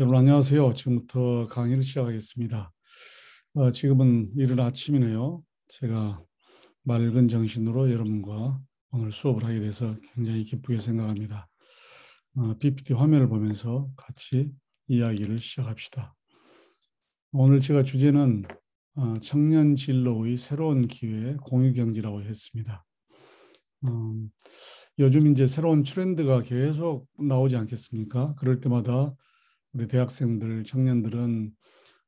여러분 안녕하세요. 지금부터 강의를 시작하겠습니다. 지금은 이른 아침이네요. 제가 맑은 정신으로 여러분과 오늘 수업을 하게 돼서 굉장히 기쁘게 생각합니다. PPT 화면을 보면서 같이 이야기를 시작합시다. 오늘 제가 주제는 청년 진로의 새로운 기회 공유경제라고 했습니다. 음, 요즘 이제 새로운 트렌드가 계속 나오지 않겠습니까? 그럴 때마다 우리 대학생들, 청년들은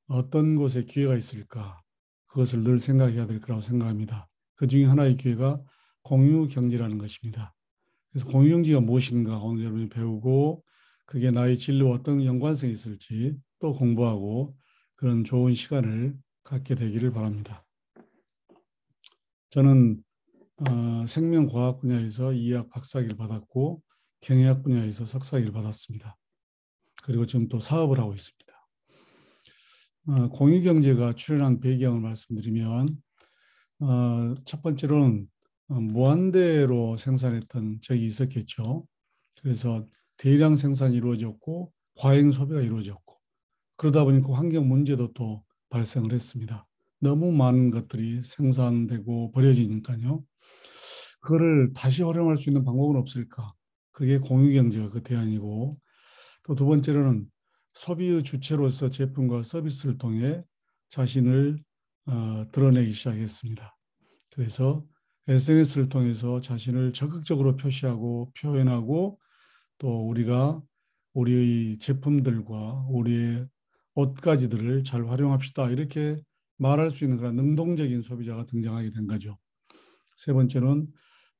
어떤 곳에 기회가 있을까? 그것을 늘 생각해야 될 거라고 생각합니다. 그 중에 하나의 기회가 공유 경제라는 것입니다. 그래서 공유 경제가 무엇인가 오늘 여러분이 배우고 그게 나의 진로와 어떤 연관성이 있을지 또 공부하고 그런 좋은 시간을 갖게 되기를 바랍니다. 저는 생명과학 분야에서 2학 박사학위를 받았고 경영학 분야에서 석사학위를 받았습니다. 그리고 지금 또 사업을 하고 있습니다. 공유경제가 출현한 배경을 말씀드리면 첫 번째로는 무한대로 생산했던 적이 있었겠죠. 그래서 대량 생산이 이루어졌고 과잉 소비가 이루어졌고 그러다 보니까 환경 문제도 또 발생을 했습니다. 너무 많은 것들이 생산되고 버려지니까요. 그거를 다시 활용할 수 있는 방법은 없을까? 그게 공유경제가 그 대안이고 또 두 번째로는 소비의 주체로서 제품과 서비스를 통해 자신을 드러내기 시작했습니다. 그래서 SNS를 통해서 자신을 적극적으로 표시하고 표현하고 또 우리가 우리의 제품들과 우리의 옷가지들을 잘 활용합시다. 이렇게 말할 수 있는 그런 능동적인 소비자가 등장하게 된 거죠. 세 번째는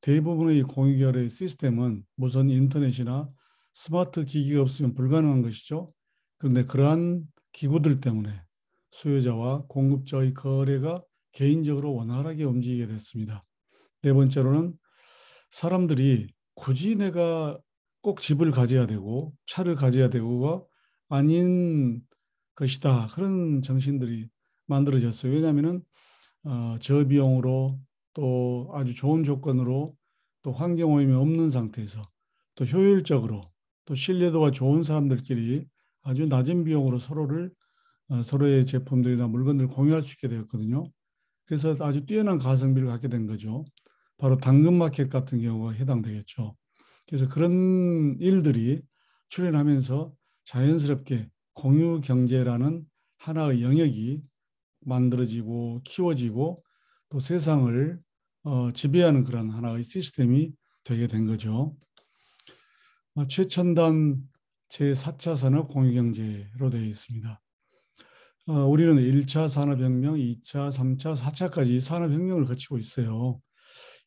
대부분의 공유결의 시스템은 무선 인터넷이나 스마트 기기가 없으면 불가능한 것이죠. 그런데 그러한 기구들 때문에 수요자와 공급자의 거래가 개인적으로 원활하게 움직이게 됐습니다. 네 번째로는 사람들이 굳이 내가 꼭 집을 가져야 되고 차를 가져야 되고가 아닌 것이다. 그런 정신들이 만들어졌어요. 왜냐하면 저비용으로 또 아주 좋은 조건으로 또 환경오염이 없는 상태에서 또 효율적으로 또 신뢰도가 좋은 사람들끼리 아주 낮은 비용으로 서로의 제품들이나 물건들을 공유할 수 있게 되었거든요. 그래서 아주 뛰어난 가성비를 갖게 된 거죠. 바로 당근마켓 같은 경우가 해당되겠죠. 그래서 그런 일들이 출현하면서 자연스럽게 공유 경제라는 하나의 영역이 만들어지고 키워지고 또 세상을 지배하는 그런 하나의 시스템이 되게 된 거죠. 최첨단 제4차 산업 공유경제로 되어 있습니다. 우리는 1차 산업혁명, 2차, 3차, 4차까지 산업혁명을 거치고 있어요.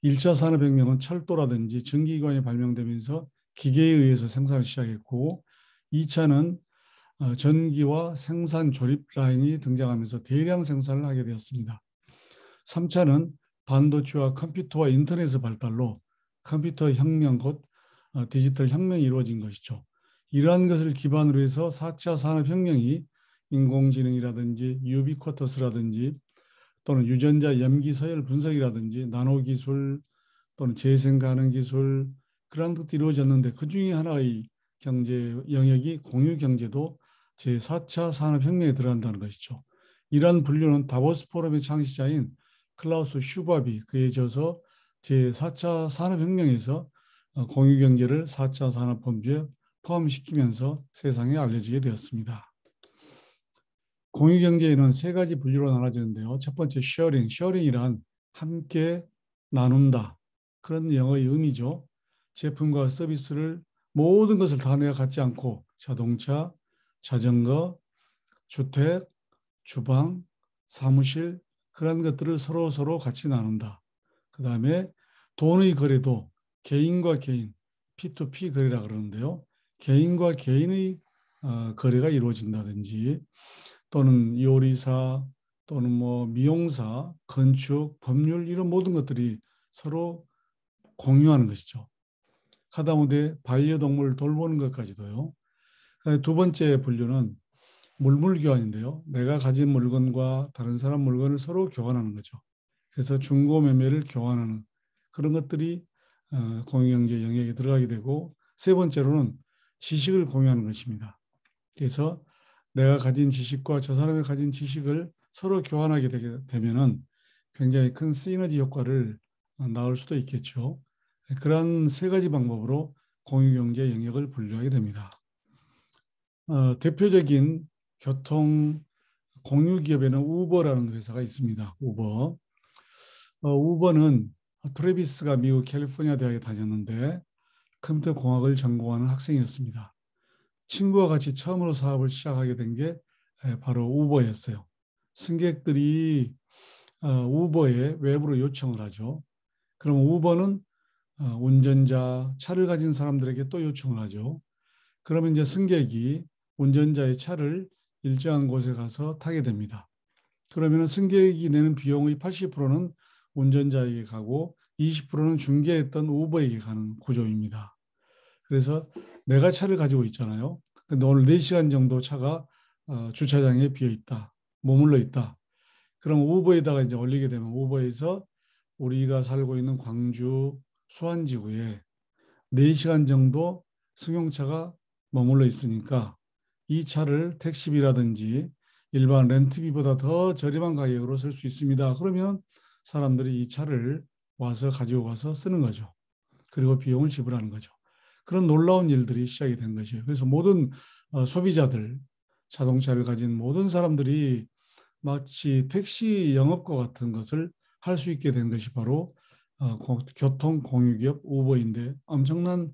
1차 산업혁명은 철도라든지 전기기관이 발명되면서 기계에 의해서 생산을 시작했고 2차는 전기와 생산 조립 라인이 등장하면서 대량 생산을 하게 되었습니다. 3차는 반도체와 컴퓨터와 인터넷의 발달로 컴퓨터 혁명 곧 디지털 혁명이 이루어진 것이죠. 이러한 것을 기반으로 해서 4차 산업혁명이 인공지능이라든지 유비쿼터스라든지 또는 유전자 염기 서열 분석이라든지 나노기술 또는 재생 가능 기술 그런 것들이 이루어졌는데 그중에 하나의 경제 영역이 공유 경제도 제4차 산업혁명에 들어간다는 것이죠. 이러한 분류는 다보스 포럼의 창시자인 클라우스 슈밥이 그에 져서 제4차 산업혁명에서 공유경제를 4차 산업범주에 포함시키면서 세상에 알려지게 되었습니다. 공유경제에는 세 가지 분류로 나눠지는데요. 첫 번째 쉐어링이란 함께 나눈다. 그런 영어의 의미죠. 제품과 서비스를 모든 것을 다 내가 갖지 않고 자동차, 자전거, 주택, 주방, 사무실 그런 것들을 서로 같이 나눈다. 그 다음에 돈의 거래도 개인과 개인, P2P 거래라 그러는데요. 개인과 개인의 거래가 이루어진다든지 또는 요리사 또는 뭐 미용사, 건축, 법률 이런 모든 것들이 서로 공유하는 것이죠. 하다못해 반려동물을 돌보는 것까지도요. 두 번째 분류는 물물교환인데요. 내가 가진 물건과 다른 사람 물건을 서로 교환하는 거죠. 그래서 중고 매매를 교환하는 그런 것들이 공유경제 영역에 들어가게 되고 세 번째로는 지식을 공유하는 것입니다. 그래서 내가 가진 지식과 저 사람이 가진 지식을 서로 교환하게 되게 되면은 굉장히 큰 시너지 효과를 낳을 수도 있겠죠. 그러한 세 가지 방법으로 공유경제 영역을 분류하게 됩니다. 대표적인 교통 공유 기업에는 우버라는 회사가 있습니다. 우버. 우버는 트래비스가 미국 캘리포니아 대학에 다녔는데 컴퓨터 공학을 전공하는 학생이었습니다. 친구와 같이 처음으로 사업을 시작하게 된 게 바로 우버였어요. 승객들이 우버에 외부로 요청을 하죠. 그럼 우버는 운전자, 차를 가진 사람들에게 또 요청을 하죠. 그러면 이제 승객이 운전자의 차를 일정한 곳에 가서 타게 됩니다. 그러면 승객이 내는 비용의 80%는 운전자에게 가고 20%는 중개했던 우버에게 가는 구조입니다. 그래서 내가 차를 가지고 있잖아요. 근데 오늘 4시간 정도 차가 주차장에 비어 있다. 머물러 있다. 그럼 우버에다가 이제 올리게 되면 우버에서 우리가 살고 있는 광주 수안지구에 4시간 정도 승용차가 머물러 있으니까 이 차를 택시비라든지 일반 렌트비보다 더 저렴한 가격으로 쓸 수 있습니다. 그러면 사람들이 이 차를 와서 가지고 가서 쓰는 거죠. 그리고 비용을 지불하는 거죠. 그런 놀라운 일들이 시작이 된 것이에요. 그래서 모든 소비자들, 자동차를 가진 모든 사람들이 마치 택시 영업과 같은 것을 할 수 있게 된 것이 바로 교통 공유기업 우버인데 엄청난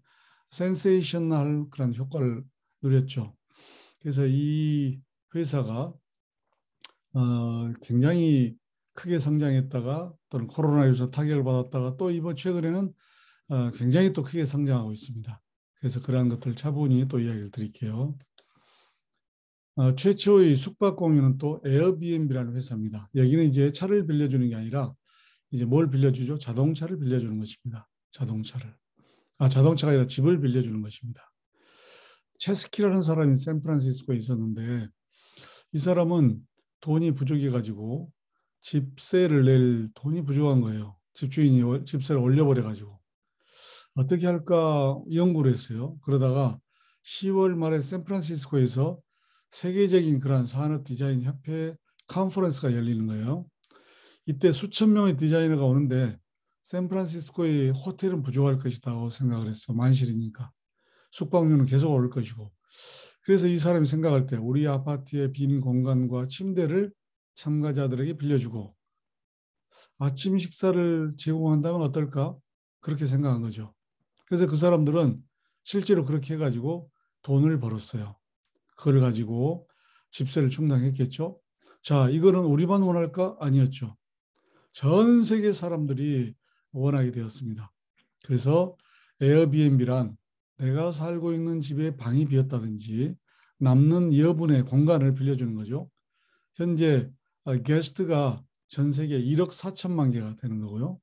센세이셔널 그런 효과를 누렸죠. 그래서 이 회사가 굉장히 크게 성장했다가 또는 코로나19 타격을 받았다가 또 이번 최근에는 굉장히 또 크게 성장하고 있습니다. 그래서 그러한 것들 차분히 또 이야기를 드릴게요. 최초의 숙박 공유는 또 에어비앤비라는 회사입니다. 여기는 이제 차를 빌려주는 게 아니라 이제 뭘 빌려주죠? 자동차를 빌려주는 것입니다. 자동차를. 자동차가 아니라 집을 빌려주는 것입니다. 체스키라는 사람이 샌프란시스코에 있었는데 이 사람은 돈이 부족해가지고 집세를 낼 돈이 부족한 거예요. 집주인이 집세를 올려버려가지고 어떻게 할까 연구를 했어요. 그러다가 10월 말에 샌프란시스코에서 세계적인 그런 산업 디자인 협회 컨퍼런스가 열리는 거예요. 이때 수천 명의 디자이너가 오는데 샌프란시스코의 호텔은 부족할 것이라고 생각을 했어. 만실이니까. 숙박료는 계속 오를 것이고. 그래서 이 사람이 생각할 때 우리 아파트의 빈 공간과 침대를 참가자들에게 빌려주고 아침 식사를 제공한다면 어떨까? 그렇게 생각한 거죠. 그래서 그 사람들은 실제로 그렇게 해가지고 돈을 벌었어요. 그걸 가지고 집세를 충당했겠죠. 자, 이거는 우리만 원할까? 아니었죠. 전 세계 사람들이 원하게 되었습니다. 그래서 에어비앤비란 내가 살고 있는 집에 방이 비었다든지 남는 여분의 공간을 빌려주는 거죠. 현재 게스트가 전 세계 1억 4천만 개가 되는 거고요.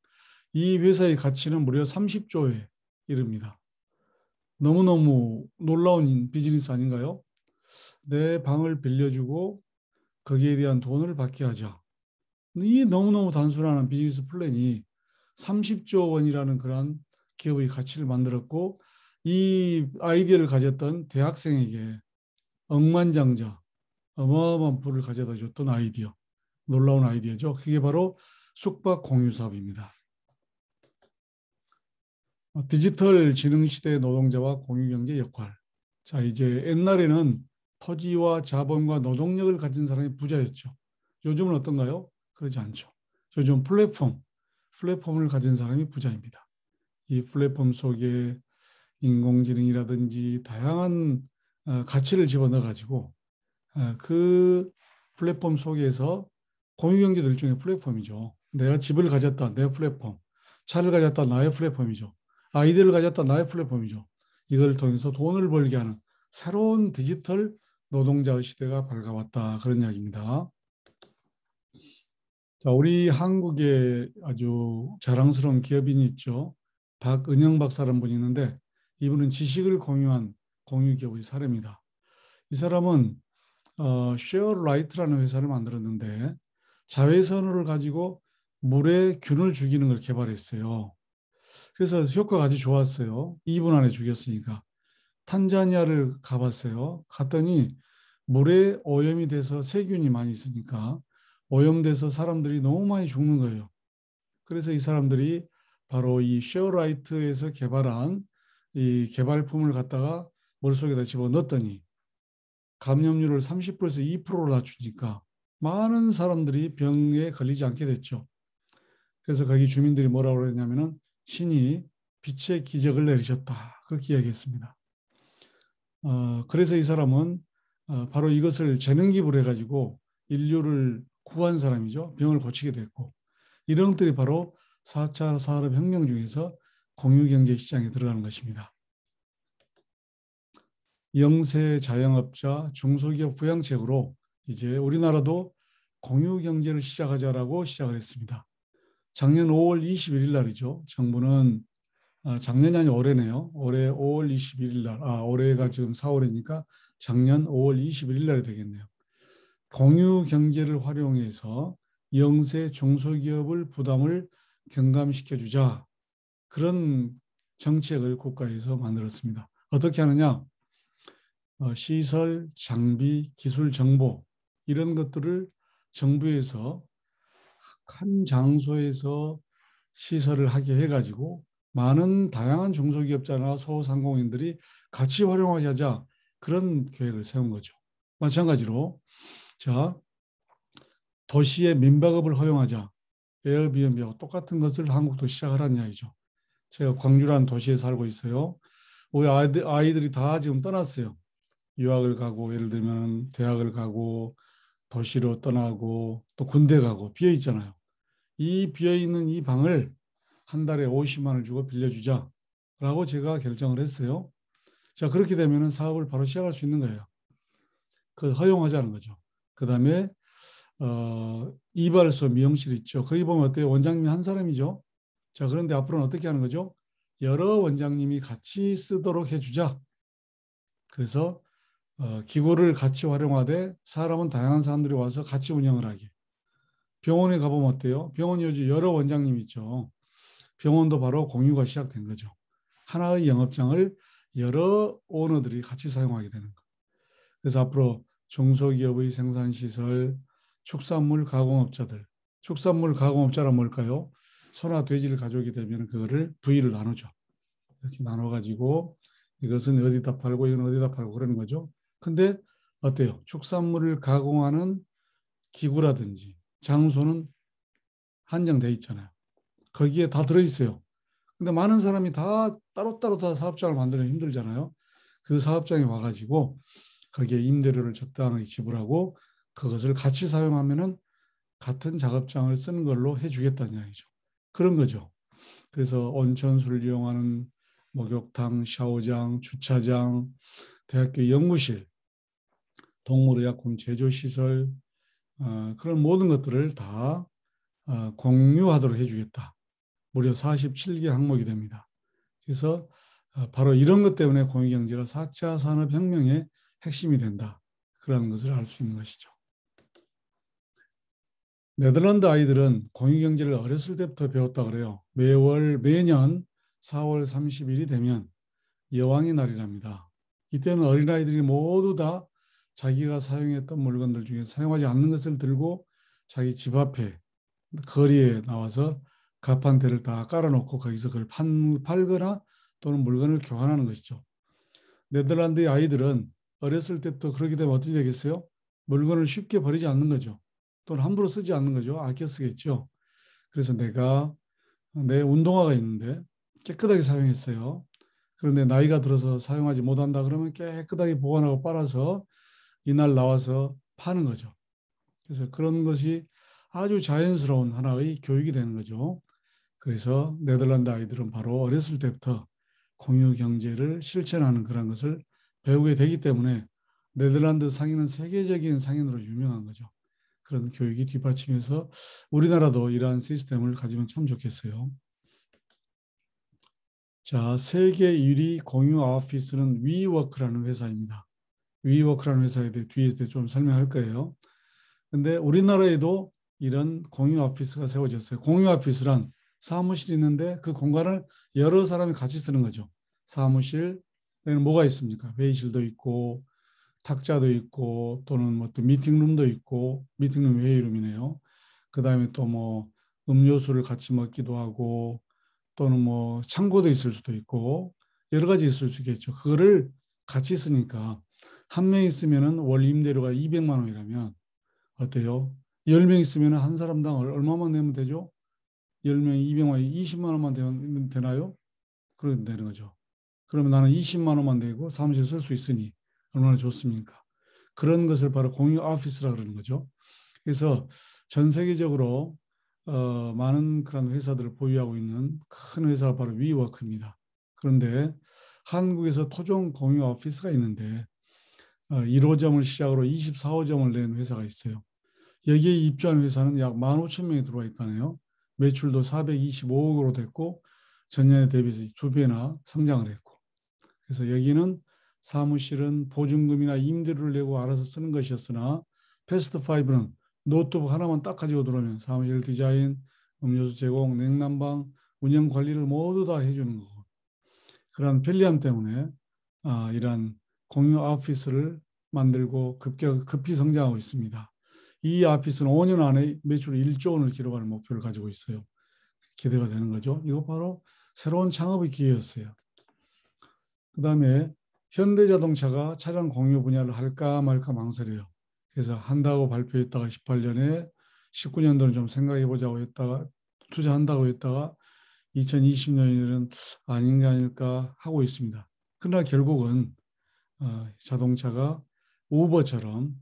이 회사의 가치는 무려 30조에 이릅니다. 너무너무 놀라운 비즈니스 아닌가요? 내 방을 빌려주고 거기에 대한 돈을 받게 하자. 이 너무너무 단순한 비즈니스 플랜이 30조 원이라는 그런 기업의 가치를 만들었고 이 아이디어를 가졌던 대학생에게 억만장자 어마어마한 부를 가져다 줬던 아이디어. 놀라운 아이디어죠. 그게 바로 숙박 공유 사업입니다. 디지털 지능 시대의 노동자와 공유경제 역할. 자, 이제 옛날에는 토지와 자본과 노동력을 가진 사람이 부자였죠. 요즘은 어떤가요? 그러지 않죠. 요즘 플랫폼을 가진 사람이 부자입니다. 이 플랫폼 속에 인공지능이라든지 다양한 가치를 집어넣어가지고 그 플랫폼 속에서 공유경제도 일종의 플랫폼이죠. 내가 집을 가졌다, 내 플랫폼. 차를 가졌다, 나의 플랫폼이죠. 아이디어를 가졌다, 나의 플랫폼이죠. 이걸 통해서 돈을 벌게 하는 새로운 디지털 노동자의 시대가 밝아왔다. 그런 이야기입니다. 자, 우리 한국에 아주 자랑스러운 기업인이 있죠. 박은영 박사라는 분이 있는데 이분은 지식을 공유한 공유기업의 사례입니다. 이 사람은 쉐어라이트라는 회사를 만들었는데 자외선을 가지고 물에 균을 죽이는 걸 개발했어요. 그래서 효과가 아주 좋았어요. 2분 안에 죽였으니까. 탄자니아를 가봤어요. 갔더니 물에 오염이 돼서 세균이 많이 있으니까 오염돼서 사람들이 너무 많이 죽는 거예요. 그래서 이 사람들이 바로 이 쉐어라이트에서 개발한 이 개발품을 갖다가 머릿속에다 집어넣었더니 감염률을 30%에서 2%로 낮추니까 많은 사람들이 병에 걸리지 않게 됐죠. 그래서 거기 주민들이 뭐라고 그랬냐면은 신이 빛의 기적을 내리셨다. 그렇게 이야기했습니다. 그래서 이 사람은 바로 이것을 재능 기부를 해가지고 인류를 구한 사람이죠. 병을 고치게 됐고 이런 것들이 바로 4차 산업혁명 중에서 공유경제 시장에 들어가는 것입니다. 영세 자영업자 중소기업 부양책으로 이제 우리나라도 공유경제를 시작하자라고 시작을 했습니다. 작년 5월 21일 날이죠. 정부는 작년이 아니 올해네요. 올해 5월 21일 날, 올해가 지금 4월이니까 작년 5월 21일 날이 되겠네요. 공유 경제를 활용해서 영세 중소기업을 부담을 경감시켜주자. 그런 정책을 국가에서 만들었습니다. 어떻게 하느냐? 시설, 장비, 기술, 정보 이런 것들을 정부에서 한 장소에서 시설을 하게 해가지고 많은 다양한 중소기업자나 소상공인들이 같이 활용하게 하자 그런 계획을 세운 거죠. 마찬가지로 자 도시의 민박업을 허용하자 에어비앤비하고 똑같은 것을 한국도 시작하라는 이야기죠. 제가 광주라는 도시에 살고 있어요. 우리 아이들이 다 지금 떠났어요. 유학을 가고 예를 들면 대학을 가고 도시로 떠나고 또 군대 가고 비어 있잖아요. 이 비어 있는 이 방을 한 달에 50만 원을 주고 빌려주자라고 제가 결정을 했어요. 자, 그렇게 되면 사업을 바로 시작할 수 있는 거예요. 그 허용하자는 거죠. 그 다음에 이발소 미용실 있죠. 거기 보면 어때요? 원장님 한 사람이죠. 자, 그런데 앞으로는 어떻게 하는 거죠? 여러 원장님이 같이 쓰도록 해주자. 그래서 기구를 같이 활용하되 사람은 다양한 사람들이 와서 같이 운영을 하게. 병원에 가보면 어때요? 병원 요즘 여러 원장님 있죠. 병원도 바로 공유가 시작된 거죠. 하나의 영업장을 여러 오너들이 같이 사용하게 되는 거. 그래서 앞으로 중소기업의 생산시설, 축산물 가공업자들, 축산물 가공업자란 뭘까요? 소나 돼지를 가져오게 되면 그거를 부위를 나누죠. 이렇게 나눠가지고 이것은 어디다 팔고 이건 어디다 팔고 그러는 거죠. 근데 어때요? 축산물을 가공하는 기구라든지 장소는 한정돼 있잖아요. 거기에 다 들어있어요. 근데 많은 사람이 다 따로따로 다 사업장을 만들면 힘들잖아요. 그 사업장에 와가지고 거기에 임대료를 적당히 지불하고 그것을 같이 사용하면은 같은 작업장을 쓰는 걸로 해주겠다는 이야기죠. 그런 거죠. 그래서 온천수를 이용하는 목욕탕, 샤워장, 주차장, 대학교 연구실, 동물의약품 제조시설 그런 모든 것들을 다 공유하도록 해주겠다. 무려 47개 항목이 됩니다. 그래서 바로 이런 것 때문에 공유경제가 4차 산업혁명의 핵심이 된다. 그런 것을 알 수 있는 것이죠. 네덜란드 아이들은 공유경제를 어렸을 때부터 배웠다 그래요. 매년 4월 30일이 되면 여왕의 날이랍니다. 이때는 어린아이들이 모두 다 자기가 사용했던 물건들 중에 사용하지 않는 것을 들고 자기 집 앞에 거리에 나와서 가판대를 다 깔아놓고 거기서 그걸 팔거나 또는 물건을 교환하는 것이죠. 네덜란드의 아이들은 어렸을 때부터 그렇게 되면 어떻게 되겠어요? 물건을 쉽게 버리지 않는 거죠. 또는 함부로 쓰지 않는 거죠. 아껴 쓰겠죠. 그래서 내가 내 운동화가 있는데 깨끗하게 사용했어요. 그런데 나이가 들어서 사용하지 못한다 그러면 깨끗하게 보관하고 빨아서 이날 나와서 파는 거죠. 그래서 그런 것이 아주 자연스러운 하나의 교육이 되는 거죠. 그래서 네덜란드 아이들은 바로 어렸을 때부터 공유 경제를 실천하는 그런 것을 배우게 되기 때문에 네덜란드 상인은 세계적인 상인으로 유명한 거죠. 그런 교육이 뒷받침해서 우리나라도 이러한 시스템을 가지면 참 좋겠어요. 자, 세계 1위 공유 오피스는 위워크라는 회사입니다. 위워크라는 회사에 대해 뒤에 좀 설명할 거예요. 근데 우리나라에도 이런 공유 오피스가 세워졌어요. 공유 오피스란 사무실이 있는데 그 공간을 여러 사람이 같이 쓰는 거죠. 사무실에는 뭐가 있습니까? 회의실도 있고 탁자도 있고 또는 뭐 또 미팅룸도 있고 미팅룸 회의룸이네요. 그다음에 또 뭐 음료수를 같이 먹기도 하고 또는 뭐 창고도 있을 수도 있고 여러 가지 있을 수 있겠죠. 그거를 같이 쓰니까 한 명 있으면은 월 임대료가 200만 원이라면 어때요? 10명 있으면 한 사람당 얼마만 내면 되죠? 10명이 200만 원, 20만 원만 되면 되나요? 그러면 되는 거죠. 그러면 나는 20만 원만 내고 사무실 쓸 수 있으니 얼마나 좋습니까? 그런 것을 바로 공유 오피스라 그러는 거죠. 그래서 전 세계적으로 많은 그런 회사들을 보유하고 있는 큰 회사가 바로 위워크입니다. 그런데 한국에서 토종 공유 오피스가 있는데 1호점을 시작으로 24호점을 낸 회사가 있어요. 여기에 입주한 회사는 약 15,000명이 들어와 있다네요. 매출도 425억으로 됐고 전년에 대비해서 2배나 성장을 했고. 그래서 여기는 사무실은 보증금이나 임대료를 내고 알아서 쓰는 것이었으나 패스트5는 노트북 하나만 딱 가지고 들어오면 사무실 디자인, 음료수 제공, 냉난방, 운영 관리를 모두 다 해주는 거고. 그런 편리함 때문에 이러한 공유 오피스를 만들고 급히 성장하고 있습니다. 이 오피스는 5년 안에 매출 1조 원을 기록하는 목표를 가지고 있어요. 기대가 되는 거죠. 이거 바로 새로운 창업의 기회였어요. 그다음에 현대자동차가 차량 공유 분야를 할까 말까 망설여요. 그래서 한다고 발표했다가 18년에 19년도는 좀 생각해보자고 했다가 투자한다고 했다가 2020년에는 아닌 게 아닐까 하고 있습니다. 그러나 결국은 자동차가 우버처럼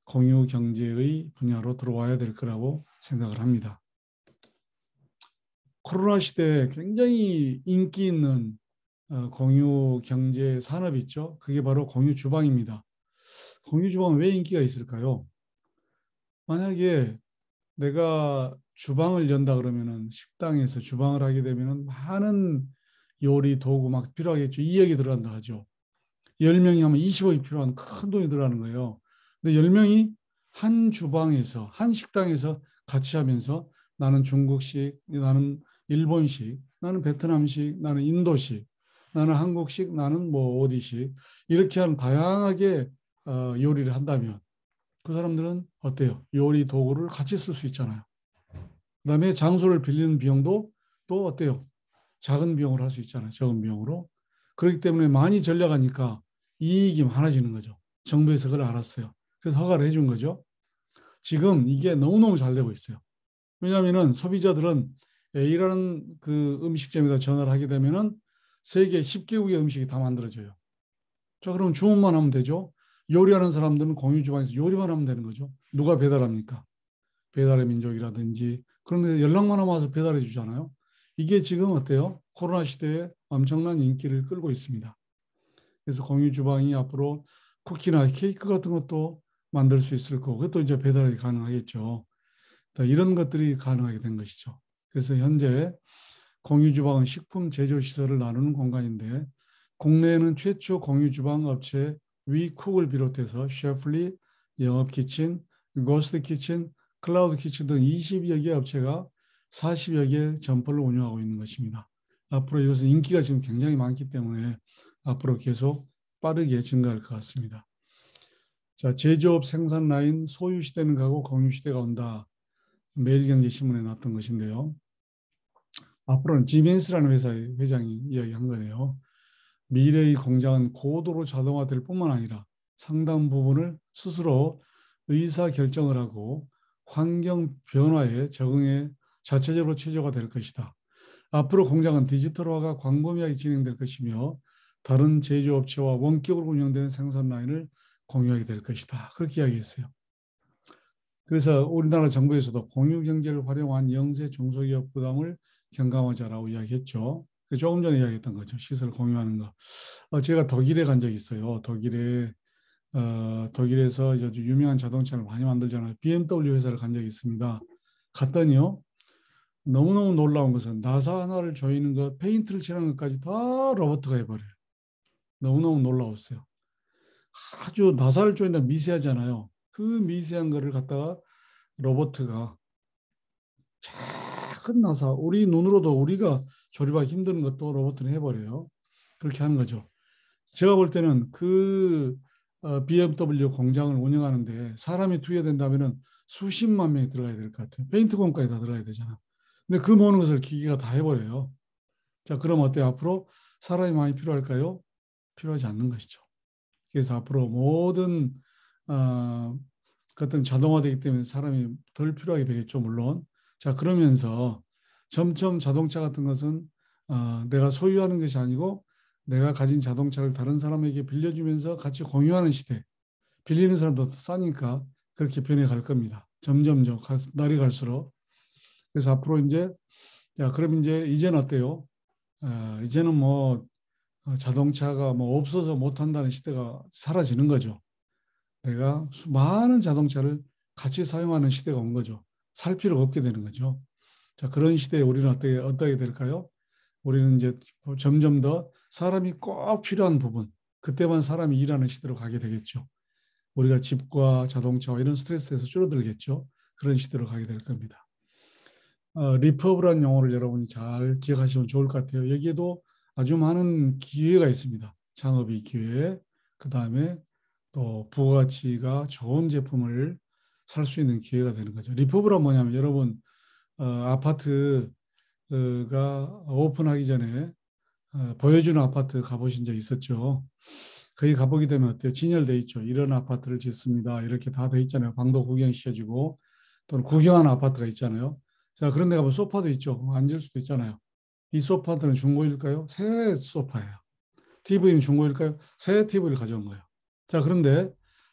공유 경제의 분야로 들어와야 될 거라고 생각을 합니다. 코로나 시대에 굉장히 인기 있는 공유 경제 산업이 있죠. 그게 바로 공유 주방입니다. 공유 주방은 왜 인기가 있을까요? 만약에 내가 주방을 연다 그러면은 식당에서 주방을 하게 되면은 많은 요리 도구 막 필요하겠죠. 2억이 들어간다 하죠. 10명이 하면 20억이 필요한 큰 돈이 들어가는 거예요. 근데 10명이 한 주방에서 한 식당에서 같이 하면서 나는 중국식, 나는 일본식, 나는 베트남식, 나는 인도식, 나는 한국식, 나는 뭐 어디식 이렇게 하는 다양하게 요리를 한다면 그 사람들은 어때요? 요리 도구를 같이 쓸 수 있잖아요. 그다음에 장소를 빌리는 비용도 또 어때요? 작은 비용으로 할 수 있잖아요. 적은 비용으로. 그렇기 때문에 많이 전략하니까 이익이 많아지는 거죠. 정부에서 그걸 알았어요. 그래서 허가를 해준 거죠. 지금 이게 너무너무 잘 되고 있어요. 왜냐하면 소비자들은 A라는 그 음식점에다 전화를 하게 되면은 세계 10개국의 음식이 다 만들어져요. 자, 그럼 주문만 하면 되죠. 요리하는 사람들은 공유 주방에서 요리만 하면 되는 거죠. 누가 배달합니까? 배달의 민족이라든지 그런 데 연락만 하면 와서 배달해 주잖아요. 이게 지금 어때요? 코로나 시대에 엄청난 인기를 끌고 있습니다. 그래서 공유 주방이 앞으로 쿠키나 케이크 같은 것도 만들 수 있을 거고 그것도 이제 배달이 가능하겠죠. 이런 것들이 가능하게 된 것이죠. 그래서 현재 공유 주방은 식품 제조 시설을 나누는 공간인데 국내에는 최초 공유 주방 업체 위쿡을 비롯해서 셰플리, 영업 키친, 고스트 키친, 클라우드 키친 등 20여 개 업체가 40여 개 점포를 운영하고 있는 것입니다. 앞으로 이것은 인기가 지금 굉장히 많기 때문에 앞으로 계속 빠르게 증가할 것 같습니다. 자, 제조업 생산 라인 소유 시대는 가고 공유 시대가 온다. 매일경제신문에 났던 것인데요. 앞으로는 지벤스라는 회사의 회장이 이야기한 거네요. 미래의 공장은 고도로 자동화될 뿐만 아니라 상당 부분을 스스로 의사 결정을 하고 환경 변화에 적응해 자체적으로 체조가 될 것이다. 앞으로 공장은 디지털화가 광범위하게 진행될 것이며 다른 제조업체와 원격으로 운영되는 생산 라인을 공유하게 될 것이다. 그렇게 이야기했어요. 그래서 우리나라 정부에서도 공유 경제를 활용한 영세 중소기업 부담을 경감하자라고 이야기했죠. 조금 전에 이야기했던 거죠. 시설 공유하는 거. 제가 독일에 간 적이 있어요. 독일에서 아주 유명한 자동차를 많이 만들잖아요. BMW 회사를 간 적이 있습니다. 갔더니요. 너무너무 놀라운 것은 나사 하나를 조이는 것, 페인트를 칠하는 것까지 다 로봇가 해버려요. 너무너무 놀라웠어요. 아주 나사를 조인다 미세하잖아요. 그 미세한 거를 갖다가 로봇가 작은 나사, 우리 눈으로도 우리가 조립하기 힘든 것도 로봇은 해버려요. 그렇게 하는 거죠. 제가 볼 때는 그 BMW 공장을 운영하는데 사람이 투여된다면은 수십만 명이 들어가야 될 것 같아요. 페인트공까지 다 들어가야 되잖아. 근데 그 모든 것을 기계가 다 해버려요. 자, 그럼 어때요? 앞으로 사람이 많이 필요할까요? 필요하지 않는 것이죠. 그래서 앞으로 모든 어, 것들은 자동화되기 때문에 사람이 덜 필요하게 되겠죠, 물론. 자, 그러면서 점점 자동차 같은 것은 내가 소유하는 것이 아니고 내가 가진 자동차를 다른 사람에게 빌려주면서 같이 공유하는 시대. 빌리는 사람도 싸니까 그렇게 변해갈 겁니다. 점점점 날이 갈수록. 그래서 앞으로 이제 야, 그럼 이제는 어때요? 이제는 뭐 자동차가 뭐 없어서 못한다는 시대가 사라지는 거죠. 내가 많은 자동차를 같이 사용하는 시대가 온 거죠. 살 필요가 없게 되는 거죠. 자, 그런 시대에 우리는 어떻게 될까요? 우리는 이제 점점 더 사람이 꼭 필요한 부분, 그때만 사람이 일하는 시대로 가게 되겠죠. 우리가 집과 자동차와 이런 스트레스에서 줄어들겠죠. 그런 시대로 가게 될 겁니다. 리퍼브라는 용어를 여러분이 잘 기억하시면 좋을 것 같아요. 여기에도 아주 많은 기회가 있습니다. 창업의 기회, 그 다음에 또 부가가치가 좋은 제품을 살 수 있는 기회가 되는 거죠. 리퍼브란 뭐냐면 여러분 아파트가 오픈하기 전에 보여주는 아파트 가보신 적 있었죠? 거기 가보게 되면 어때요? 진열돼 있죠. 이런 아파트를 짓습니다. 이렇게 다 돼 있잖아요. 방도 구경시켜주고 또는 구경하는 아파트가 있잖아요. 자, 그런 데 가면 소파도 있죠. 앉을 수도 있잖아요. 이 소파들은 중고일까요? 새 소파예요. TV는 중고일까요? 새 TV를 가져온 거예요. 자, 그런데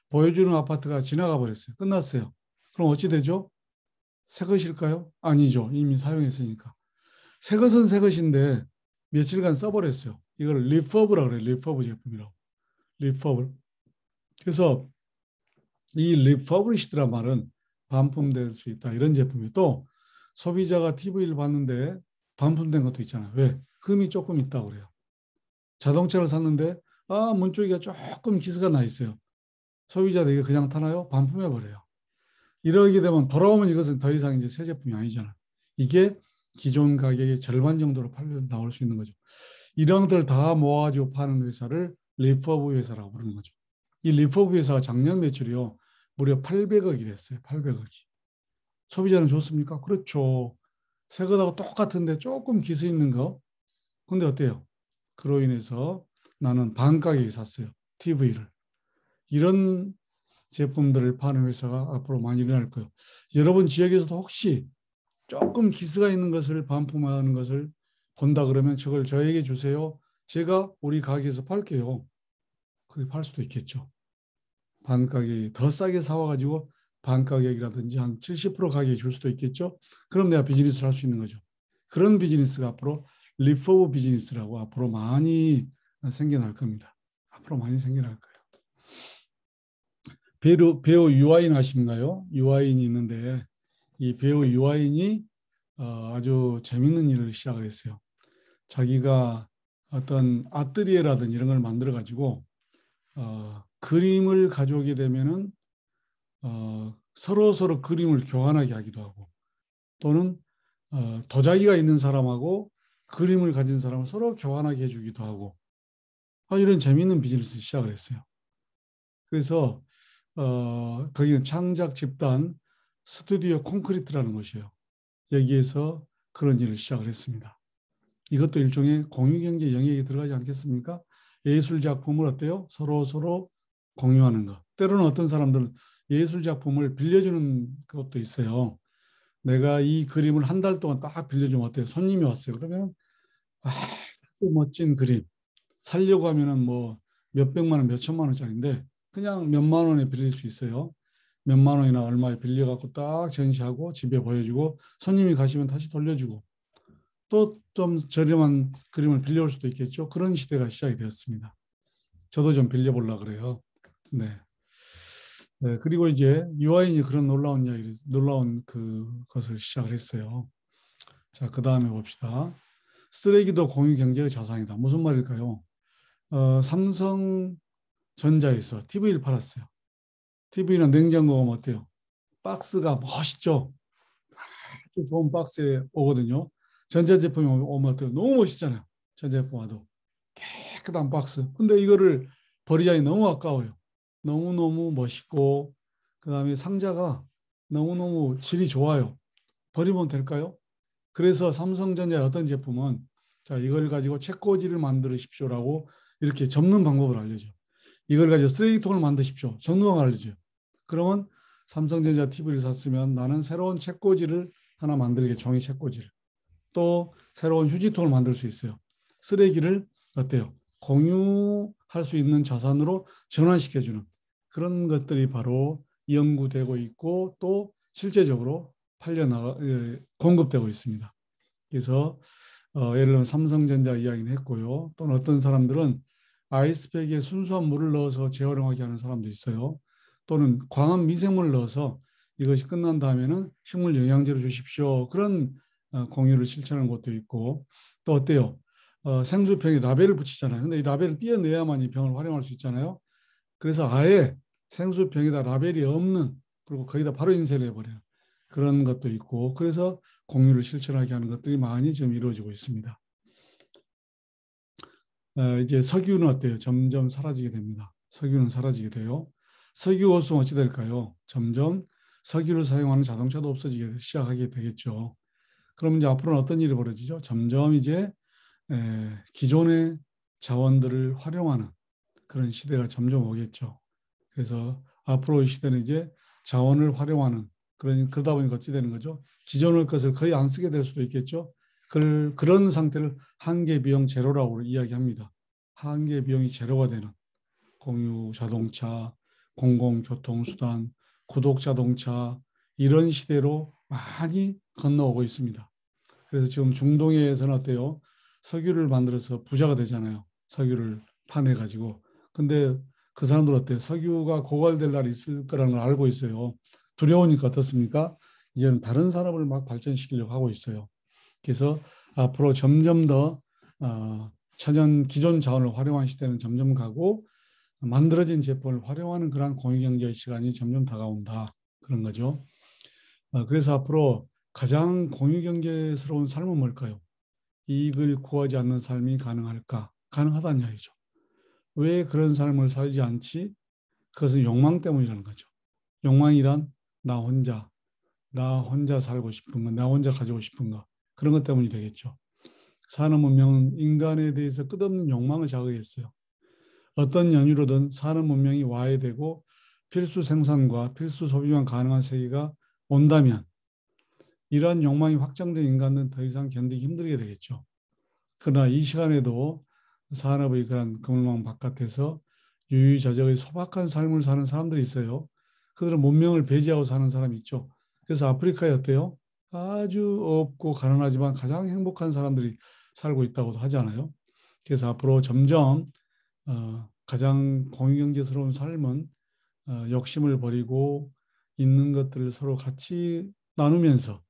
보여주는 아파트가 지나가 버렸어요. 끝났어요. 그럼 어찌 되죠? 새 것일까요? 아니죠. 이미 사용했으니까. 새 것은 새 것인데 며칠간 써버렸어요. 이걸 리퍼브라고 그래요. 리퍼브 제품이라고. 리퍼브. 그래서 이 리퍼브리시드란 말은 반품될 수 있다. 이런 제품이 또 소비자가 TV를 봤는데 반품된 것도 있잖아요. 왜? 흠이 조금 있다고 그래요. 자동차를 샀는데 문쪽이가 조금 기스가 나 있어요. 소비자들에게 그냥 타나요? 반품해 버려요. 이러게 되면 돌아오면 이것은 더 이상 이제 새 제품이 아니잖아. 이게 기존 가격의 절반 정도로 팔려 나올 수 있는 거죠. 이런 것들 다 모아가지고 파는 회사를 리퍼브 회사라고 부르는 거죠. 이 리퍼브 회사가 작년 매출이요. 무려 800억이 됐어요. 800억이. 소비자는 좋습니까? 그렇죠. 새 것하고 똑같은데 조금 기스 있는 거. 근데 어때요? 그로 인해서 나는 반 가격에 샀어요. TV를. 이런 제품들을 파는 회사가 앞으로 많이 일어날 거예요. 여러분 지역에서도 혹시 조금 기스가 있는 것을 반품하는 것을 본다 그러면 저걸 저에게 주세요. 제가 우리 가게에서 팔게요. 그렇게 팔 수도 있겠죠. 반 가격이 더 싸게 사와가지고 반 가격이라든지 한 70% 가격에 줄 수도 있겠죠. 그럼 내가 비즈니스를 할 수 있는 거죠. 그런 비즈니스가 앞으로 리퍼브 비즈니스라고 앞으로 많이 생겨날 겁니다. 앞으로 많이 생겨날 거예요. 배우 유아인 아시나요? 유아인이 있는데 이 배우 유아인이 아주 재밌는 일을 시작을 했어요. 자기가 어떤 아뜨리에라든지 이런 걸 만들어 가지고 그림을 가져오게 되면은 서로 그림을 교환하게 하기도 하고 또는 도자기가 있는 사람하고 그림을 가진 사람을 서로 교환하게 해주기도 하고 이런 재미있는 비즈니스 시작을 했어요. 그래서 거기는 창작 집단 스튜디오 콘크리트라는 것이에요. 여기에서 그런 일을 시작을 했습니다. 이것도 일종의 공유경제 영역에 들어가지 않겠습니까? 예술 작품을 어때요? 서로 공유하는 것. 때로는 어떤 사람들은 예술 작품을 빌려주는 것도 있어요. 내가 이 그림을 한 달 동안 딱 빌려주면 어때요? 손님이 왔어요. 그러면 멋진 그림 살려고 하면은 뭐 몇백만 원, 몇천만 원짜리인데 그냥 몇만 원에 빌릴 수 있어요. 몇만 원이나 얼마에 빌려갖고 딱 전시하고 집에 보여주고 손님이 가시면 다시 돌려주고 또 좀 저렴한 그림을 빌려올 수도 있겠죠. 그런 시대가 시작이 되었습니다. 저도 좀 빌려보려고 그래요. 네. 네, 그리고 이제 유아인이 그런 놀라운 그것을 시작을 했어요. 자, 그 다음에 봅시다. 쓰레기도 공유 경제의 자산이다. 무슨 말일까요? 삼성전자에서 TV를 팔았어요. TV는 냉장고가 뭐 어때요? 박스가 멋있죠? 아주 좋은 박스에 오거든요. 전자제품이 오면 어때요? 너무 멋있잖아요. 전자제품 와도. 깨끗한 박스. 근데 이거를 버리자니 너무 아까워요. 너무너무 멋있고 그다음에 상자가 너무너무 질이 좋아요. 버리면 될까요? 그래서 삼성전자의 어떤 제품은 자, 이걸 가지고 책꽂이를 만드십시오라고 이렇게 접는 방법을 알려줘. 이걸 가지고 쓰레기통을 만드십시오. 접는 방법을 알려줘요. 그러면 삼성전자 TV를 샀으면 나는 새로운 책꽂이를 하나 만들게, 종이 책꽂이를. 또 새로운 휴지통을 만들 수 있어요. 쓰레기를 어때요? 공유할 수 있는 자산으로 전환시켜주는 그런 것들이 바로 연구되고 있고 또 실제적으로 공급되고 있습니다. 그래서 예를 들면 삼성전자 이야기는 했고요. 또는 어떤 사람들은 아이스팩에 순수한 물을 넣어서 재활용하게 하는 사람도 있어요. 또는 광합 미생물을 넣어서 이것이 끝난 다음에는 식물 영양제로 주십시오. 그런 공유를 실천하는 것도 있고 또 어때요? 생수병에 라벨을 붙이잖아요. 근데 이 라벨을 떼어내야만 이 병을 활용할 수 있잖아요. 그래서 아예 생수병에다 라벨이 없는 그리고 거기다 바로 인쇄를 해버려요. 그런 것도 있고 그래서 공유를 실천하게 하는 것들이 많이 지금 이루어지고 있습니다. 이제 석유는 어때요? 점점 사라지게 됩니다. 석유는 사라지게 돼요. 석유 없으면 어찌 될까요? 점점 석유를 사용하는 자동차도 없어지기 시작하게 되겠죠. 그럼 이제 앞으로는 어떤 일이 벌어지죠? 점점 이제 기존의 자원들을 활용하는 그런 시대가 점점 오겠죠. 그래서 앞으로 이 시대는 이제 자원을 활용하는 그러다 보니까 어찌 되는 거죠? 기존의 것을 거의 안 쓰게 될 수도 있겠죠. 그런 상태를 한계 비용 제로라고 이야기합니다. 한계 비용이 제로가 되는 공유 자동차, 공공교통수단, 구독 자동차 이런 시대로 많이 건너오고 있습니다. 그래서 지금 중동에서는 어때요? 석유를 만들어서 부자가 되잖아요. 석유를 파내가지고. 근데 그 사람들 어때요? 석유가 고갈될 날이 있을 거라는 걸 알고 있어요. 두려우니까 어떻습니까? 이제는 다른 산업을 막 발전시키려고 하고 있어요. 그래서 앞으로 점점 더 천연 기존 자원을 활용한 시대는 점점 가고 만들어진 제품을 활용하는 그런 공유경제의 시간이 점점 다가온다. 그런 거죠. 그래서 앞으로 가장 공유경제스러운 삶은 뭘까요? 이익을 구하지 않는 삶이 가능할까? 가능하다는 이야기죠. 왜 그런 삶을 살지 않지? 그것은 욕망 때문이라는 거죠. 욕망이란 나 혼자, 나 혼자 살고 싶은 거, 나 혼자 가지고 싶은 거 그런 것 때문이 되겠죠. 산업 문명은 인간에 대해서 끝없는 욕망을 자극했어요. 어떤 연유로든 산업 문명이 와해되고 필수 생산과 필수 소비만 가능한 세계가 온다면 이러한 욕망이 확장된 인간은 더 이상 견디기 힘들게 되겠죠. 그러나 이 시간에도 산업의 그런 그물망 바깥에서 유유자적의 소박한 삶을 사는 사람들이 있어요. 그들은 문명을 배제하고 사는 사람이 있죠. 그래서 아프리카에 어때요? 아주 없고 가난하지만 가장 행복한 사람들이 살고 있다고도 하잖아요. 그래서 앞으로 점점 가장 공유경제스러운 삶은 욕심을 버리고 있는 것들을 서로 같이 나누면서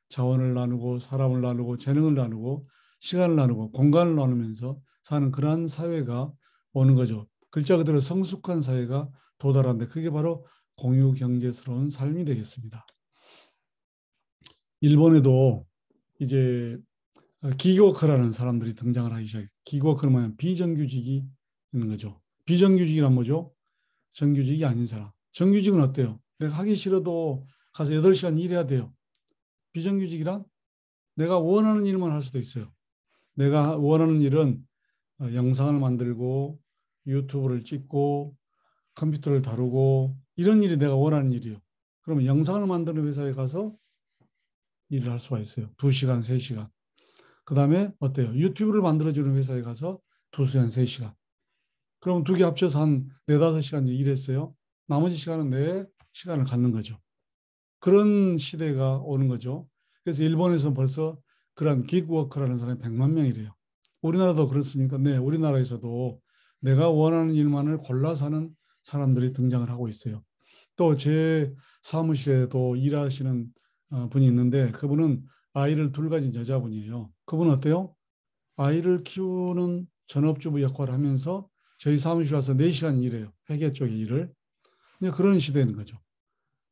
자원을 나누고 사람을 나누고 재능을 나누고 시간을 나누고 공간을 나누면서 사는 그러한 사회가 오는 거죠. 글자 그대로 성숙한 사회가 도달하는데 그게 바로 공유경제스러운 삶이 되겠습니다. 일본에도 이제 기교워커라는 사람들이 등장을 하기 시작해요. 기교워커는 뭐냐면 비정규직이 있는 거죠. 비정규직이란 뭐죠? 정규직이 아닌 사람. 정규직은 어때요? 내가 하기 싫어도 가서 8시간 일해야 돼요. 비정규직이란 내가 원하는 일만 할 수도 있어요. 내가 원하는 일은 영상을 만들고 유튜브를 찍고 컴퓨터를 다루고 이런 일이 내가 원하는 일이에요. 그러면 영상을 만드는 회사에 가서 일을 할 수가 있어요. 2시간, 3시간. 그 다음에 어때요? 유튜브를 만들어주는 회사에 가서 2시간, 3시간. 그럼 두 개 합쳐서 한 4-5시간 일했어요. 나머지 시간은 내 시간을 갖는 거죠. 그런 시대가 오는 거죠. 그래서 일본에서 벌써 그런 기그워커라는 사람이 100만 명이래요. 우리나라도 그렇습니까? 네, 우리나라에서도 내가 원하는 일만을 골라 사는 사람들이 등장을 하고 있어요. 또 제 사무실에도 일하시는 분이 있는데 그분은 아이를 둘 가진 여자분이에요. 그분은 어때요? 아이를 키우는 전업주부 역할을 하면서 저희 사무실 와서 4시간 일해요. 회계 쪽의 일을. 그런 시대인 거죠.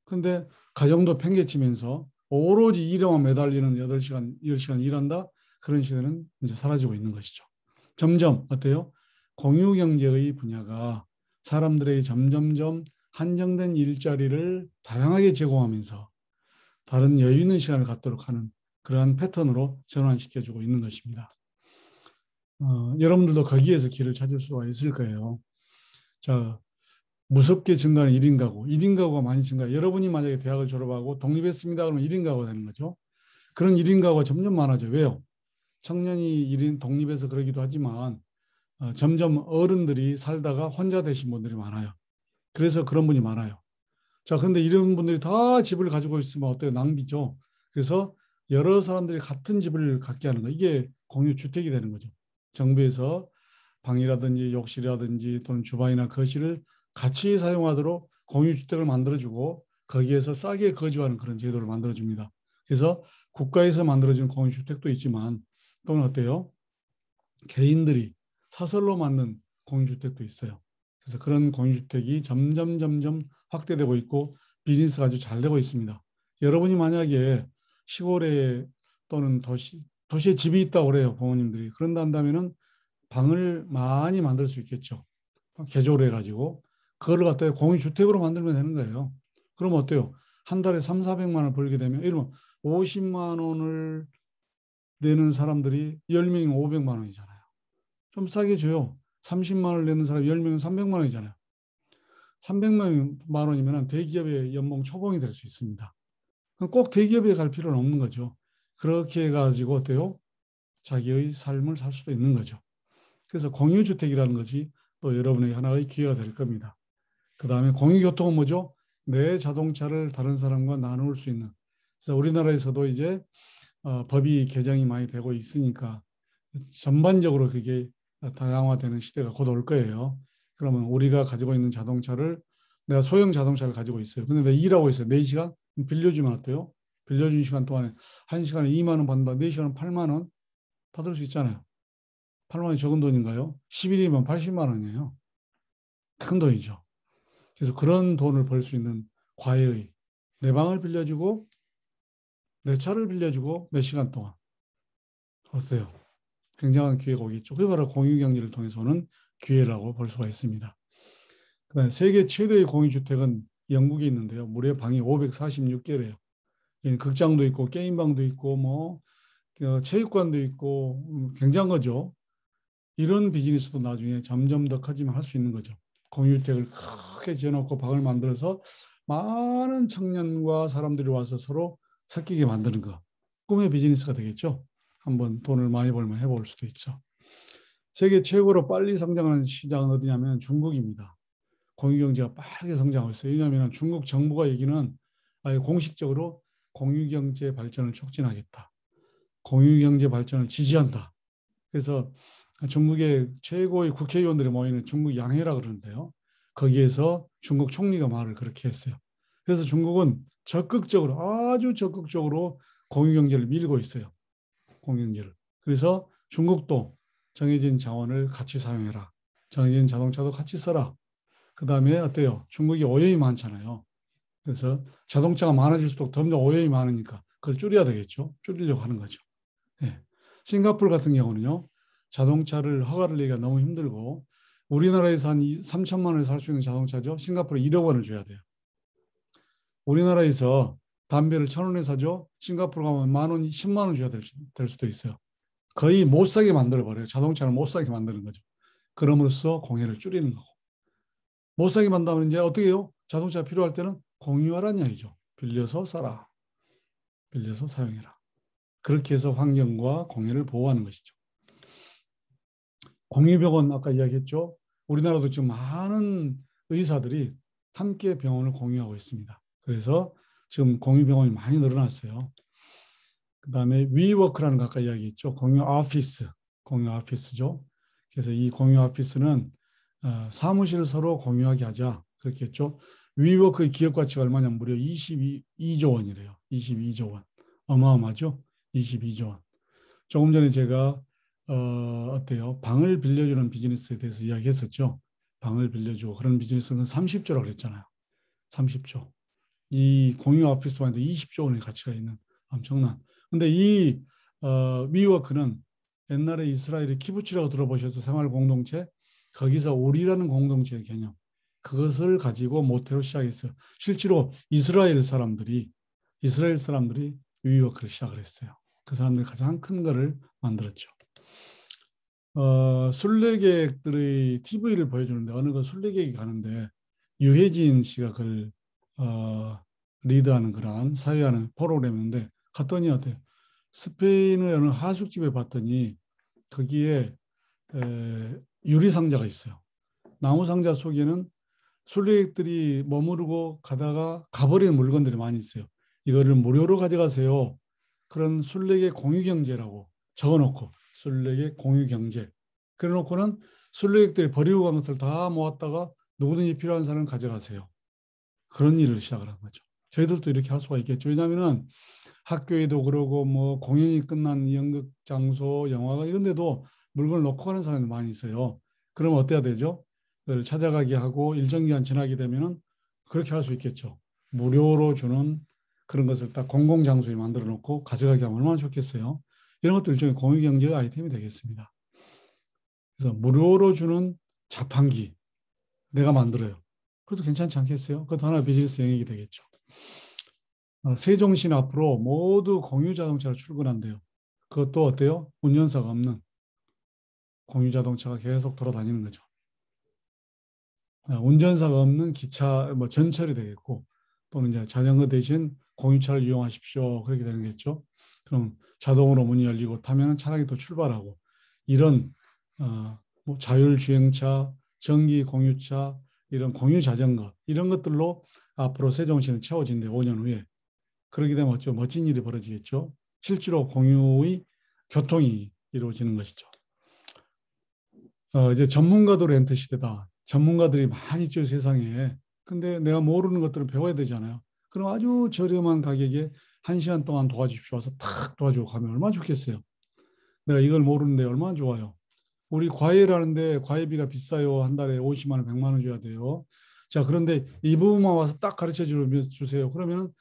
근데 가정도 팽개치면서 오로지 일에만 매달리는 8시간, 10시간 일한다? 그런 시대는 이제 사라지고 있는 것이죠. 점점 어때요? 공유경제의 분야가 사람들에게 점점점 한정된 일자리를 다양하게 제공하면서 다른 여유 있는 시간을 갖도록 하는 그러한 패턴으로 전환시켜주고 있는 것입니다. 여러분들도 거기에서 길을 찾을 수가 있을 거예요. 자, 무섭게 증가하는 1인 가구. 1인 가구가 많이 증가해요. 여러분이 만약에 대학을 졸업하고 독립했습니다. 그러면 1인 가구가 되는 거죠. 그런 1인 가구가 점점 많아져요. 왜요? 청년이 1인 독립해서 그러기도 하지만 점점 어른들이 살다가 혼자 되신 분들이 많아요. 그래서 그런 분이 많아요. 자, 그런데 이런 분들이 다 집을 가지고 있으면 어때요? 낭비죠. 그래서 여러 사람들이 같은 집을 갖게 하는 거. 이게 공유주택이 되는 거죠. 정부에서 방이라든지 욕실이라든지 또는 주방이나 거실을 같이 사용하도록 공유주택을 만들어주고 거기에서 싸게 거주하는 그런 제도를 만들어줍니다. 그래서 국가에서 만들어준 공유주택도 있지만 또는 어때요? 개인들이 사설로 만든 공유주택도 있어요. 그래서 그런 공유주택이 점점 확대되고 있고 비즈니스가 아주 잘 되고 있습니다. 여러분이 만약에 시골에 또는 도시에 집이 있다고 그래요. 부모님들이. 그런다 한다면은 방을 많이 만들 수 있겠죠. 개조를 해가지고 그거를 갖다가 공유주택으로 만들면 되는 거예요. 그럼 어때요? 한 달에 3, 400만 원을 벌게 되면 이러면 50만 원을 내는 사람들이 10명이면 500만 원이잖아요. 좀 싸게 줘요. 30만 원을 내는 사람 10명이면 300만 원이잖아요. 300만 원이면 대기업의 연봉 초봉이 될 수 있습니다. 꼭 대기업에 갈 필요는 없는 거죠. 그렇게 해가지고 어때요? 자기의 삶을 살 수도 있는 거죠. 그래서 공유주택이라는 것이 또 여러분에게 하나의 기회가 될 겁니다. 그 다음에 공유교통은 뭐죠? 내 자동차를 다른 사람과 나눌 수 있는. 그래서 우리나라에서도 이제 법이 개정이 많이 되고 있으니까 전반적으로 그게 다양화되는 시대가 곧 올 거예요. 그러면 우리가 가지고 있는 자동차를 내가 소형 자동차를 가지고 있어요. 근데 내가 일하고 있어요. 4시간? 빌려주면 어때요? 빌려준 시간 동안에 1시간에 2만 원 받는다. 4시간은 8만 원 받을 수 있잖아요. 8만 원이 적은 돈인가요? 10일이면 80만 원이에요. 큰 돈이죠. 그래서 그런 돈을 벌 수 있는 과외의 내 방을 빌려주고 내 차를 빌려주고 몇 시간 동안 어때요? 굉장한 기회가 오겠죠. 그게 바로 공유경제를 통해서 오는 기회라고 볼 수가 있습니다. 그다음에 세계 최대의 공유주택은 영국에 있는데요. 무려 방이 546개래요. 극장도 있고 게임방도 있고 뭐 체육관도 있고 굉장한 거죠. 이런 비즈니스도 나중에 점점 더 커지면 할 수 있는 거죠. 공유주택을 크게 지어놓고 방을 만들어서 많은 청년과 사람들이 와서 서로 섞이게 만드는 거. 꿈의 비즈니스가 되겠죠. 한번 돈을 많이 벌면 해볼 수도 있죠. 세계 최고로 빨리 성장하는 시장은 어디냐면 중국입니다. 공유경제가 빠르게 성장하고 있어요. 왜냐하면 중국 정부가 얘기는 아예 공식적으로 공유경제 발전을 촉진하겠다. 공유경제 발전을 지지한다. 그래서 중국의 최고의 국회의원들이 모이는 중국 양회라 그러는데요. 거기에서 중국 총리가 말을 그렇게 했어요. 그래서 중국은 적극적으로 아주 적극적으로 공유경제를 밀고 있어요. 공유경제를. 그래서 중국도 정해진 자원을 같이 사용해라. 정해진 자동차도 같이 써라. 그 다음에 어때요? 중국이 오염이 많잖아요. 그래서 자동차가 많아질수록 점점 오염이 많으니까 그걸 줄여야 되겠죠. 줄이려고 하는 거죠. 네. 싱가포르 같은 경우는요. 자동차를 허가를 내기가 너무 힘들고 우리나라에서 한 3천만 원에 살 수 있는 자동차죠. 싱가포르 1억 원을 줘야 돼요. 우리나라에서 담배를 1,000원에 사죠. 싱가포르 가면 만 원, 10만 원 줘야 될 수도 있어요. 거의 못 사게 만들어버려요. 자동차를 못 사게 만드는 거죠. 그럼으로써 공해를 줄이는 거고. 못 사게 만들면 이제 어떻게 해요? 자동차가 필요할 때는 공유하라는 이야기죠. 빌려서 사라. 빌려서 사용해라. 그렇게 해서 환경과 공해를 보호하는 것이죠. 공유병원 아까 이야기했죠. 우리나라도 지금 많은 의사들이 함께 병원을 공유하고 있습니다. 그래서 지금 공유병원이 많이 늘어났어요. 그 다음에 위워크라는 거 아까 이야기했죠. 공유 오피스죠. 그래서 이 공유 오피스는 사무실을 서로 공유하게 하자. 그렇게 했죠. 위워크의 기업 가치가 얼마냐면 무려 22조 원이래요. 22조 원. 어마어마하죠. 22조 원. 조금 전에 제가 어때요? 방을 빌려주는 비즈니스에 대해서 이야기했었죠. 방을 빌려주고 그런 비즈니스는 30조라고 그랬잖아요. 30조. 이 공유 오피스만 해도 20조 원의 가치가 있는 엄청난. 근데 이 위워크는 옛날에 이스라엘의 키부츠라고 들어보셔서 생활 공동체 거기서 우리라는 공동체의 개념. 그것을 가지고 모태로 시작했어요. 실제로 이스라엘 사람들이 위워크를 시작을 했어요. 그 사람들이 가장 큰 거를 만들었죠. 순례객들의 TV를 보여주는데 어느 그 순례객이 가는데 유해진 씨가 그걸 리드하는 그러한 사회하는 프로그램인데 갔더니 어때요? 스페인의 어느 하숙집에 봤더니 거기에 유리 상자가 있어요. 나무 상자 속에는 순례객들이 머무르고 가다가 가버리는 물건들이 많이 있어요. 이거를 무료로 가져가세요. 그런 순례객 공유경제라고 적어놓고 순례객 공유경제. 그래놓고는 순례객들이 버리고 간 것을 다 모았다가 누구든지 필요한 사람은 가져가세요. 그런 일을 시작을 한 거죠. 저희들도 이렇게 할 수가 있겠죠. 왜냐하면 학교에도 그러고 뭐 공연이 끝난 연극 장소, 영화관 이런 데도 물건을 놓고 가는 사람이 많이 있어요. 그러면 어때야 되죠? 그걸 찾아가게 하고 일정 기간 지나게 되면은 그렇게 할 수 있겠죠. 무료로 주는 그런 것을 딱 공공장소에 만들어 놓고 가져가게 하면 얼마나 좋겠어요. 이런 것도 일종의 공유경제의 아이템이 되겠습니다. 그래서 무료로 주는 자판기 내가 만들어요. 그것도 괜찮지 않겠어요? 그것도 하나의 비즈니스 영역이 되겠죠. 세종시는 앞으로 모두 공유 자동차로 출근한대요. 그것도 어때요? 운전사가 없는 공유 자동차가 계속 돌아다니는 거죠. 운전사가 없는 기차, 뭐 전철이 되겠고, 또는 이제 자전거 대신 공유차를 이용하십시오. 그렇게 되는 거겠죠. 그럼 자동으로 문이 열리고 타면 차량이 또 출발하고, 이런 뭐 자율주행차, 전기 공유차, 이런 공유 자전거 이런 것들로 앞으로 세종시는 채워진대 5년 후에. 그렇게 되면 좀 멋진 일이 벌어지겠죠. 실제로 공유의 교통이 이루어지는 것이죠. 이제 전문가도 렌트 시대다. 전문가들이 많이 있죠, 세상에. 근데 내가 모르는 것들을 배워야 되잖아요. 그럼 아주 저렴한 가격에 1시간 동안 도와주십시오. 와서 탁 도와주고 가면 얼마나 좋겠어요. 내가 이걸 모르는데 얼마나 좋아요. 우리 과외를 하는데 과외비가 비싸요. 한 달에 50만 원, 100만 원 줘야 돼요. 자, 그런데 이 부분만 와서 딱 가르쳐 주세요. 그러면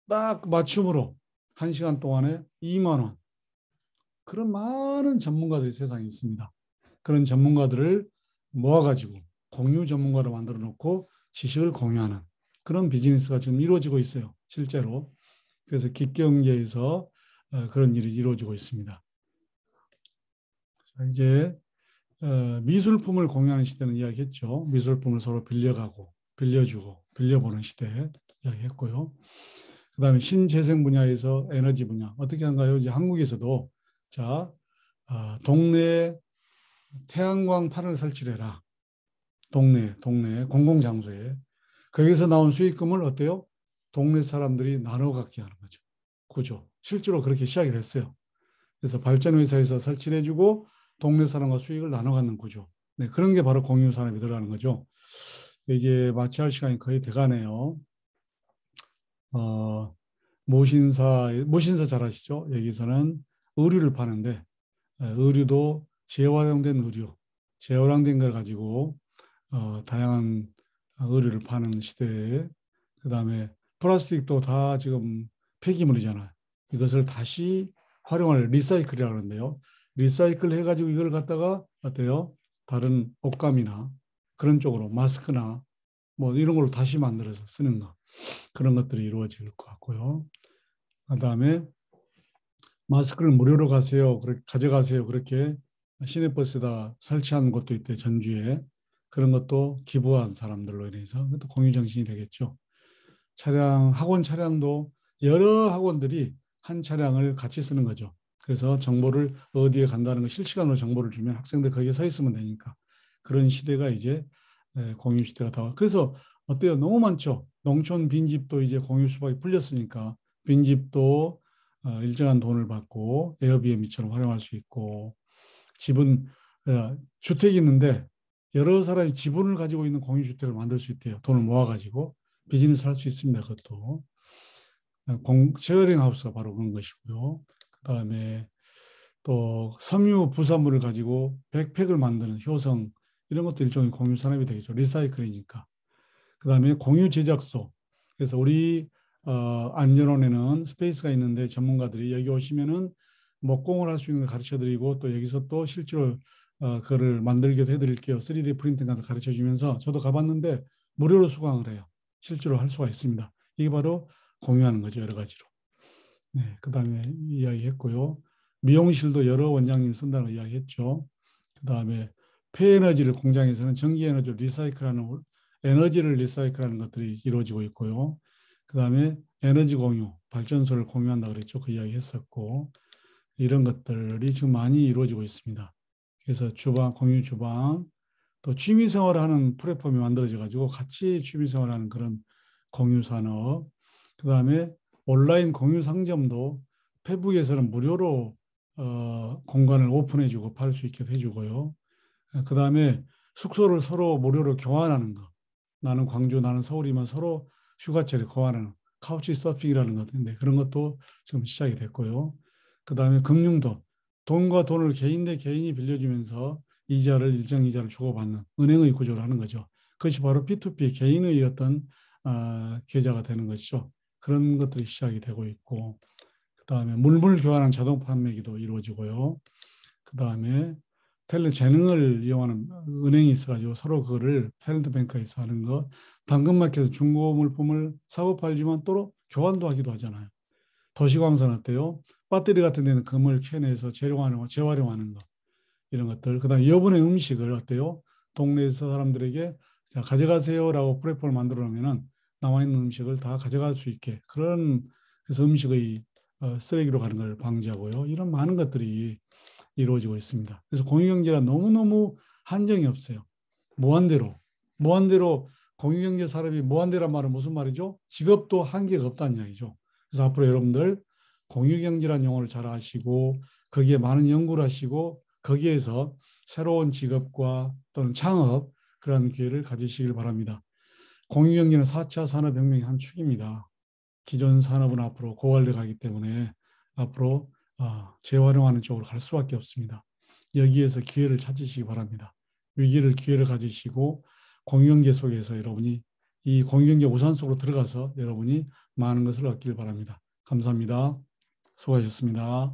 딱 맞춤으로 1시간 동안에 2만 원. 그런 많은 전문가들이 세상에 있습니다. 그런 전문가들을 모아가지고 공유 전문가로 만들어 놓고 지식을 공유하는 그런 비즈니스가 지금 이루어지고 있어요. 실제로. 그래서 기경제에서 그런 일이 이루어지고 있습니다. 자, 이제 미술품을 공유하는 시대는 이야기했죠. 미술품을 서로 빌려가고 빌려주고 빌려보는 시대 이야기했고요. 그다음에 신재생 분야에서 에너지 분야 어떻게 한가요? 이제 한국에서도 자 동네에 태양광 판을 설치해라. 동네 공공장소에 거기서 나온 수익금을 어때요? 동네 사람들이 나눠 갖게 하는 거죠. 구조. 실제로 그렇게 시작이 됐어요. 그래서 발전회사에서 설치를 해주고 동네 사람과 수익을 나눠 갖는 구조. 네, 그런 게 바로 공유산업이 들어가는 거죠. 이제 마취할 시간이 거의 돼가네요. 모신사 잘 아시죠? 여기서는 의류를 파는데 의류도 재활용된 의류, 재활용된 걸 가지고 다양한 의류를 파는 시대에 그다음에 플라스틱도 다 지금 폐기물이잖아요. 이것을 다시 활용할 리사이클이라고 하는데요. 리사이클 해가지고 이걸 갖다가 어때요? 다른 옷감이나 그런 쪽으로 마스크나 뭐 이런 걸로 다시 만들어서 쓰는 거 그런 것들이 이루어질 것 같고요. 그다음에 마스크를 무료로 그렇게 가져가세요. 그렇게 시내버스에다 설치한 곳도 있대 전주에. 그런 것도 기부한 사람들로 인해서 그것도 공유정신이 되겠죠. 학원 차량도 여러 학원들이 한 차량을 같이 쓰는 거죠. 그래서 정보를 어디에 간다는 걸 실시간으로 정보를 주면 학생들 거기에 서 있으면 되니까 그런 시대가 이제 공유 시대가 다. 그래서 어때요? 너무 많죠. 농촌 빈집도 이제 공유 수박이 풀렸으니까 빈집도 일정한 돈을 받고 에어비앤비처럼 활용할 수 있고 집은 주택이 있는데 여러 사람이 지분을 가지고 있는 공유주택을 만들 수 있대요. 돈을 모아가지고 비즈니스 할 수 있습니다. 그것도. 쉐어링 하우스가 바로 그런 것이고요. 그다음에 또 섬유 부산물을 가지고 백팩을 만드는 효성 이런 것도 일종의 공유 산업이 되겠죠. 리사이클이니까. 그다음에 공유 제작소. 그래서 우리 안전원에는 스페이스가 있는데 전문가들이 여기 오시면은 목공을 할 수 있는 걸 가르쳐 드리고 또 여기서 또 실제로 그거를 만들기도 해드릴게요. 3D 프린팅 같은 거 가르쳐 주면서 저도 가봤는데 무료로 수강을 해요. 실제로 할 수가 있습니다. 이게 바로 공유하는 거죠. 여러 가지로. 네, 그 다음에 이야기했고요. 미용실도 여러 원장님이 쓴다는 이야기했죠. 그 다음에 폐에너지를 공장에서는 전기에너지를 리사이클하는 에너지를 리사이클하는 것들이 이루어지고 있고요. 그 다음에 에너지 공유, 발전소를 공유한다 그랬죠. 그 이야기 했었고 이런 것들이 지금 많이 이루어지고 있습니다. 그래서 주방, 공유 주방, 또 취미 생활하는 플랫폼이 만들어져 가지고 같이 취미 생활하는 그런 공유 산업, 그 다음에 온라인 공유 상점도 페북에서는 무료로 공간을 오픈해주고 팔 수 있게 해주고요. 그 다음에 숙소를 서로 무료로 교환하는 거. 나는 광주, 나는 서울이면 서로 휴가철에 교환하는 카우치 서핑이라는 것인데 그런 것도 지금 시작이 됐고요. 그 다음에 금융도 돈과 돈을 개인 대 개인이 빌려주면서 이자를 일정 이자를 주고받는 은행의 구조를 하는 거죠. 그것이 바로 P2P 개인의 어떤 계좌가 되는 것이죠. 그런 것들이 시작이 되고 있고 그 다음에 물물 교환한 자동 판매기도 이루어지고요. 그 다음에 텔레재능을 이용하는 은행이 있어가지고 서로 그거를 텔레뱅크에서 하는 거, 당근마켓에서 중고 물품을 사고 팔지만 또 교환도 하기도 하잖아요. 도시광선 어때요? 배터리 같은 데는 금을 캐내서 재활용하는 거 이런 것들. 그다음 여분의 음식을 어때요? 동네에서 사람들에게 자, 가져가세요라고 플랫폼을 만들어 놓으면은 남아 있는 음식을 다 가져갈 수 있게 그런 그래서 음식의 쓰레기로 가는 걸 방지하고요. 이런 많은 것들이 이루어지고 있습니다. 그래서 공유경제가 너무너무 한정이 없어요. 무한대로. 무한대로 공유경제 산업이 무한대란 말은 무슨 말이죠? 직업도 한계가 없다는 이야기죠. 그래서 앞으로 여러분들 공유경제라는 용어를 잘 아시고 거기에 많은 연구를 하시고 거기에서 새로운 직업과 또는 창업 그런 기회를 가지시길 바랍니다. 공유경제는 4차 산업혁명의 한 축입니다. 기존 산업은 앞으로 고갈돼 가기 때문에 앞으로 재활용하는 쪽으로 갈 수밖에 없습니다. 여기에서 기회를 찾으시기 바랍니다. 위기를 기회를 가지시고 공유경제 속에서 여러분이 이 공유경제 우산 속으로 들어가서 여러분이 많은 것을 얻길 바랍니다. 감사합니다. 수고하셨습니다.